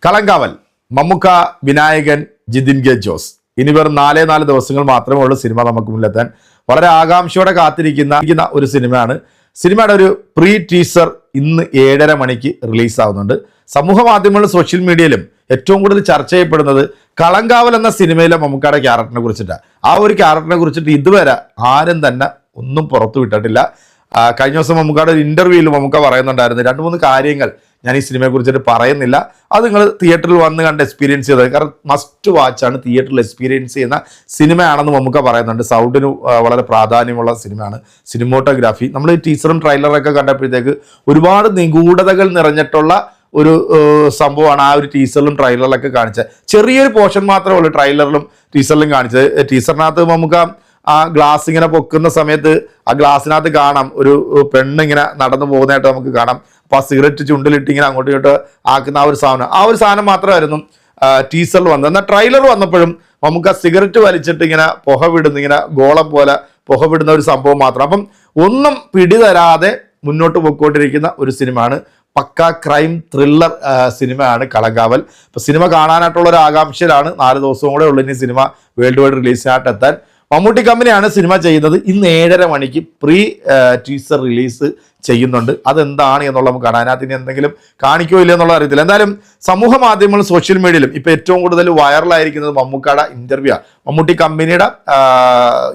Kalamkaval Mammukka, Vinayakan, Jithin K Jose ഇനി വെറും 4 ദിവസങ്ങൾ മാത്രമേ ഉള്ളൂ സിനിമ നമുക്ക് മുന്നിലെത്താൻ. വളരെ ആകാംക്ഷയോടെ കാത്തിരിക്കുന്ന ഒരു സിനിമയാണ്. സിനിമയുടെ ഒരു പ്രീ ടീസർ ഇന്ന് 7:30 മണിക്ക് റിലീസാവുന്നുണ്ട്. സമൂഹ മാധ്യമങ്ങളിലും സോഷ്യൽ മീഡിയയിലും ഏറ്റവും കൂടുതൽ ചർച്ച ചെയ്യപ്പെടുന്നത് കളങ്കാവൽ എന്ന സിനിമയിലെ മമ്മൂക്കയുടെ ക്യാരക്ടറിനെ കുറിച്ചിട്ടാണ്. ആ ഒരു ക്യാരക്ടറിനെ കുറിച്ചിട്ട് ഇതുവരെ ആരും തന്നെ ഒന്നും പുറത്തു വിട്ടിട്ടില്ല. കഴിഞ്ഞ ദിവസം മമ്മൂക്കയുടെ ഒരു ഇന്റർവ്യൂവിൽ മമ്മൂക്ക പറയുന്നുണ്ടായിരുന്നു 2-3 കാര്യങ്ങൾ ഞാൻ ഈ സിനിമയെ കുറിച്ചിട്ട് പറയുന്നില്ല, അത് നിങ്ങൾ തിയേറ്ററിൽ വന്ന് കണ്ട് എക്സ്പീരിയൻസ് ചെയ്തത്, കാരണം മസ്റ്റ് വാച്ചാണ്, തിയേറ്ററിൽ എക്സ്പീരിയൻസ് ചെയ്യുന്ന സിനിമയാണെന്ന് മമ്മൂക്ക പറയുന്നുണ്ട്. സൗണ്ടിന് വളരെ പ്രാധാന്യമുള്ള സിനിമയാണ്. സിനിമോട്ടോഗ്രാഫി, നമ്മൾ ഈ ടീസറും ട്രെയിലറൊക്കെ കണ്ടപ്പോഴത്തേക്ക് ഒരുപാട് നിഗൂഢതകൾ നിറഞ്ഞിട്ടുള്ള ഒരു സംഭവമാണ് ആ ഒരു ടീസറിലും ട്രെയിലറിലൊക്കെ കാണിച്ചത്. ചെറിയൊരു പോർഷൻ മാത്രമേ ഉള്ളൂ ട്രെയിലറിലും ടീസറിലും കാണിച്ചത്. ടീസറിനകത്ത് നമുക്ക് ആ ഗ്ലാസ് ഇങ്ങനെ പൊക്കുന്ന സമയത്ത് ആ ഗ്ലാസ്സിനകത്ത് കാണാം ഒരു പെണ്ണ് ഇങ്ങനെ നടന്നു പോകുന്നതായിട്ട് നമുക്ക് കാണാം. അപ്പോൾ ആ സിഗരറ്റ് ചുണ്ടിലിട്ട് ഇങ്ങനെ അങ്ങോട്ടും ഇങ്ങോട്ട് ആക്കുന്ന ആ ഒരു സാധനം മാത്രമായിരുന്നു ടീസറിൽ വന്നത്. എന്നാൽ ട്രെയിലർ വന്നപ്പോഴും നമുക്ക് ആ സിഗരറ്റ് വലിച്ചിട്ട് ഇങ്ങനെ പുക വിടുന്ന, ഇങ്ങനെ ഗോളം പോലെ പുക വിടുന്ന ഒരു സംഭവം മാത്രം. അപ്പം ഒന്നും പിടിതരാതെ മുന്നോട്ട് പോയിക്കൊണ്ടിരിക്കുന്ന ഒരു സിനിമയാണ്. പക്ക ക്രൈം ത്രില്ലർ സിനിമയാണ് കളങ്കാവൽ. അപ്പോൾ സിനിമ കാണാനായിട്ടുള്ള ഒരു ആകാംക്ഷയിലാണ്. 4 ദിവസവും കൂടെ ഉള്ളൂ ഇനി സിനിമ വേൾഡ് വൈഡ് റിലീസിനായിട്ട് എത്താൻ. മമ്മൂട്ടി കമ്പനിയാണ് സിനിമ ചെയ്യുന്നത്. ഇന്ന് 7:30 മണിക്ക് പ്രീ ടീസർ റിലീസ് ചെയ്യുന്നുണ്ട്. അതെന്താണ് എന്നുള്ള നമുക്ക് കാണാൻ, അതിന് ഇനി എന്തെങ്കിലും കാണിക്കോ ഇല്ല എന്നുള്ള അറിയത്തില്ല. എന്തായാലും സമൂഹ മാധ്യമങ്ങളും സോഷ്യൽ മീഡിയയിലും ഇപ്പോൾ ഏറ്റവും കൂടുതൽ വൈറലായിരിക്കുന്നത് മമ്മൂക്കയുടെ ഇന്റർവ്യൂ ആണ്. മമ്മൂട്ടി കമ്പനിയുടെ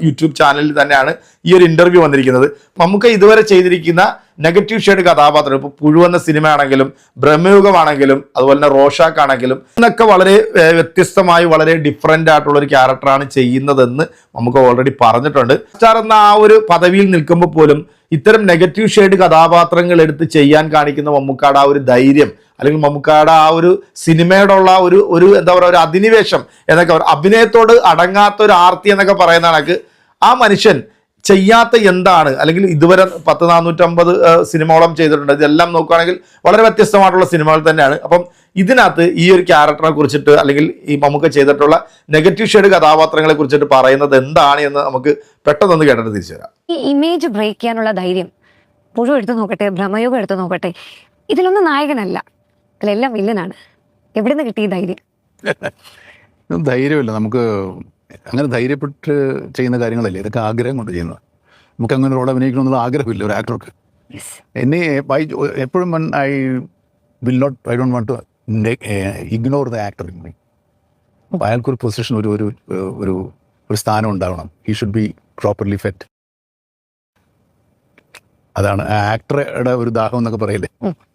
യൂട്യൂബ് ചാനലിൽ തന്നെയാണ് ഈ ഒരു ഇന്റർവ്യൂ വന്നിരിക്കുന്നത്. മമ്മൂക്ക ഇതുവരെ ചെയ്തിരിക്കുന്ന നെഗറ്റീവ് ഷെയ്ഡ് കഥാപാത്രം, ഇപ്പോൾ പുഴു എന്ന സിനിമയാണെങ്കിലും ബ്രഹ്മയുഗമാണെങ്കിലും അതുപോലെ തന്നെ റോഷാക്ക് ആണെങ്കിലും ഇന്നൊക്കെ വളരെ വ്യത്യസ്തമായി വളരെ ഡിഫറൻ്റ് ആയിട്ടുള്ള ഒരു ക്യാരക്ടറാണ് ചെയ്യുന്നതെന്ന് നമുക്ക് ഓൾറെഡി പറഞ്ഞിട്ടുണ്ട്. സ്റ്റാർ എന്ന ആ ഒരു പദവിയിൽ നിൽക്കുമ്പോൾ പോലും ഇത്തരം നെഗറ്റീവ് ഷെയ്ഡ് കഥാപാത്രങ്ങൾ എടുത്ത് ചെയ്യാൻ കാണിക്കുന്ന മമ്മൂക്കയുടെ ആ ഒരു ധൈര്യം, അല്ലെങ്കിൽ മമ്മൂക്കയുടെ ആ ഒരു സിനിമയോടുള്ള ഒരു എന്താ പറയുക, ഒരു അധിനിവേശം എന്നൊക്കെ, അഭിനയത്തോട് അടങ്ങാത്ത ഒരു ആർത്തി എന്നൊക്കെ പറയുന്ന കണക്ക് ആ മനുഷ്യൻ ചെയ്യാത്ത എന്താണ്, അല്ലെങ്കിൽ ഇതുവരെ 450 സിനിമയോളം ചെയ്തിട്ടുണ്ട്. ഇതെല്ലാം നോക്കുകയാണെങ്കിൽ വളരെ വ്യത്യസ്തമായിട്ടുള്ള സിനിമകൾ തന്നെയാണ്. അപ്പം ഇതിനകത്ത് ഈ ഒരു ക്യാരക്ടറിനെ കുറിച്ചിട്ട്, അല്ലെങ്കിൽ ഈ മമ്മൂക്ക ചെയ്തിട്ടുള്ള നെഗറ്റീവ് ഷെയ്ഡ് കഥാപാത്രങ്ങളെ കുറിച്ചിട്ട് പറയുന്നത് എന്താണ് എന്ന് നമുക്ക് പെട്ടെന്ന് കേട്ടിട്ട് തിരിച്ചു തരാം. ഈ ഇമേജ് ബ്രേക്ക് ചെയ്യാനുള്ള ധൈര്യം, പുഴു എടുത്തു നോക്കട്ടെ, ഭ്രമയോഗം എടുത്തു നോക്കട്ടെ, ഇതിലൊന്നും നായകനല്ല, അതിലെല്ലാം വില്ലനാണ്. എവിടെ നിന്ന് കിട്ടിയ ധൈര്യം? ധൈര്യമില്ല, നമുക്ക് അങ്ങനെ ധൈര്യപ്പെട്ട് ചെയ്യുന്ന കാര്യങ്ങളല്ലേ, ഇതൊക്കെ ആഗ്രഹം കൊണ്ട് ചെയ്യുന്നത്. നമുക്ക് അങ്ങനെ റോൾ അഭിനയിക്കണമെന്നുള്ള ആഗ്രഹമില്ല ഒരു ആക്ടർക്ക്. എന്നെ എപ്പോഴും I don't want to ignore the actor in me. അപ്പോൾ അയാൾക്കൊരു പൊസിഷൻ, ഒരു സ്ഥാനം ഉണ്ടാവണം. He should be properly fed. അതാണ് ആക്ടറുടെ ഒരു ദാഹം എന്നൊക്കെ പറയില്ലേ,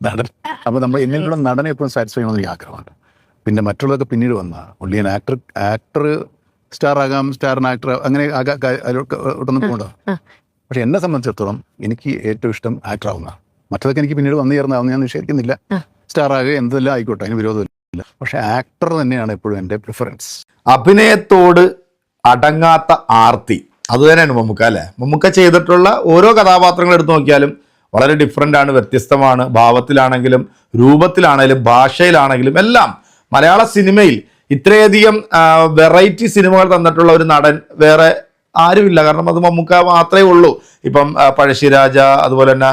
നടൻ. അപ്പോൾ നമ്മൾ എന്നിലുള്ള നടനെ എപ്പോഴും സാറ്റിസ്ഫൈ ചെയ്യണമെന്ന് ആഗ്രഹമുണ്ട്. പിന്നെ മറ്റുള്ളതൊക്കെ പിന്നീട് വന്നതാണ്. ഒള്ളി ആക്ടർ സ്റ്റാർ ആകാം, സ്റ്റാറിന് ആക്ടർ അങ്ങനെ ഒട്ടൊന്നും പോകണ്ടോ. പക്ഷെ എന്നെ സംബന്ധിച്ചിടത്തോളം എനിക്ക് ഏറ്റവും ഇഷ്ടം ആക്ടർ ആവുന്നതാണ്. മറ്റതൊക്കെ എനിക്ക് പിന്നീട് വന്നു ചേർന്നാവുന്ന ഞാൻ നിഷേധിക്കുന്നില്ല. സ്റ്റാർ ആകുക എന്തെല്ലാം ആയിക്കോട്ടെ, അതിന് വിരോധമില്ല. പക്ഷെ ആക്ടർ തന്നെയാണ് എപ്പോഴും എൻ്റെ പ്രിഫറൻസ്. അഭിനയത്തോട് അടങ്ങാത്ത ആർത്തി, അത് തന്നെയാണ് മമ്മൂക്ക അല്ലേ. മമ്മൂക്ക ചെയ്തിട്ടുള്ള ഓരോ കഥാപാത്രങ്ങൾ എടുത്തു നോക്കിയാലും വളരെ ഡിഫറൻ്റ് ആണ്, വ്യത്യസ്തമാണ്. ഭാവത്തിലാണെങ്കിലും രൂപത്തിലാണെങ്കിലും ഭാഷയിലാണെങ്കിലും എല്ലാം. മലയാള സിനിമയിൽ ഇത്രയധികം വെറൈറ്റി സിനിമകൾ തന്നിട്ടുള്ള ഒരു നടൻ വേറെ ആരുമില്ല. കാരണം അത് മമ്മൂക്ക മാത്രമേ ഉള്ളൂ. ഇപ്പം പഴശ്ശിരാജ, അതുപോലെ തന്നെ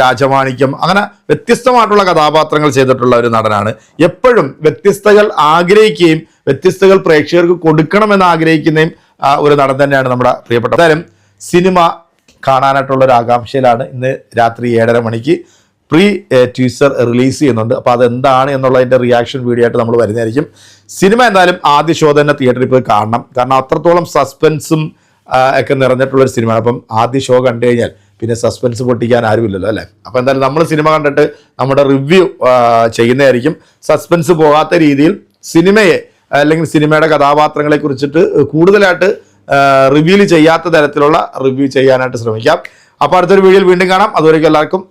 രാജമാണിക്യം, അങ്ങനെ വ്യത്യസ്തമായിട്ടുള്ള കഥാപാത്രങ്ങൾ ചെയ്തിട്ടുള്ള ഒരു നടനാണ്. എപ്പോഴും വ്യത്യസ്തകൾ ആഗ്രഹിക്കുകയും വ്യത്യസ്തകൾ പ്രേക്ഷകർക്ക് കൊടുക്കണമെന്ന് ആഗ്രഹിക്കുന്നതും ഒരു നടൻ തന്നെയാണ് നമ്മുടെ പ്രിയപ്പെട്ട. എന്തായാലും സിനിമ കാണാനായിട്ടുള്ള ഒരു ആകാംക്ഷയിലാണ്. ഇന്ന് രാത്രി 7:30 മണിക്ക് പ്രീ ടീസർ റിലീസ് ചെയ്യുന്നുണ്ട്. അപ്പോൾ അതെന്താണ് എന്നുള്ളതിൻ്റെ റിയാക്ഷൻ വീഡിയോ ആയിട്ട് നമ്മൾ വരുന്നതായിരിക്കും. സിനിമ എന്തായാലും ആദ്യ ഷോ തന്നെ തിയേറ്ററിൽ പോയി കാണണം. കാരണം അത്രത്തോളം സസ്പെൻസും ഒക്കെ നിറഞ്ഞിട്ടുള്ളൊരു സിനിമയാണ്. അപ്പം ആദ്യ ഷോ കണ്ടു കഴിഞ്ഞാൽ പിന്നെ സസ്പെൻസ് പൊട്ടിക്കാൻ ആരുമില്ലല്ലോ അല്ലേ. അപ്പോൾ എന്തായാലും നമ്മൾ സിനിമ കണ്ടിട്ട് നമ്മുടെ റിവ്യൂ ചെയ്യുന്നതായിരിക്കും. സസ്പെൻസ് പോകാത്ത രീതിയിൽ സിനിമയെ, അല്ലെങ്കിൽ സിനിമയുടെ കഥാപാത്രങ്ങളെ കുറിച്ചിട്ട് കൂടുതലായിട്ട് റിവ്യൂ ചെയ്യാത്ത തരത്തിലുള്ള റിവ്യൂ ചെയ്യാനായിട്ട് ശ്രമിക്കാം. അപ്പോൾ അടുത്തൊരു വീഡിയോയിൽ വീണ്ടും കാണാം. അതുവരെയ്ക്കും എല്ലാവർക്കും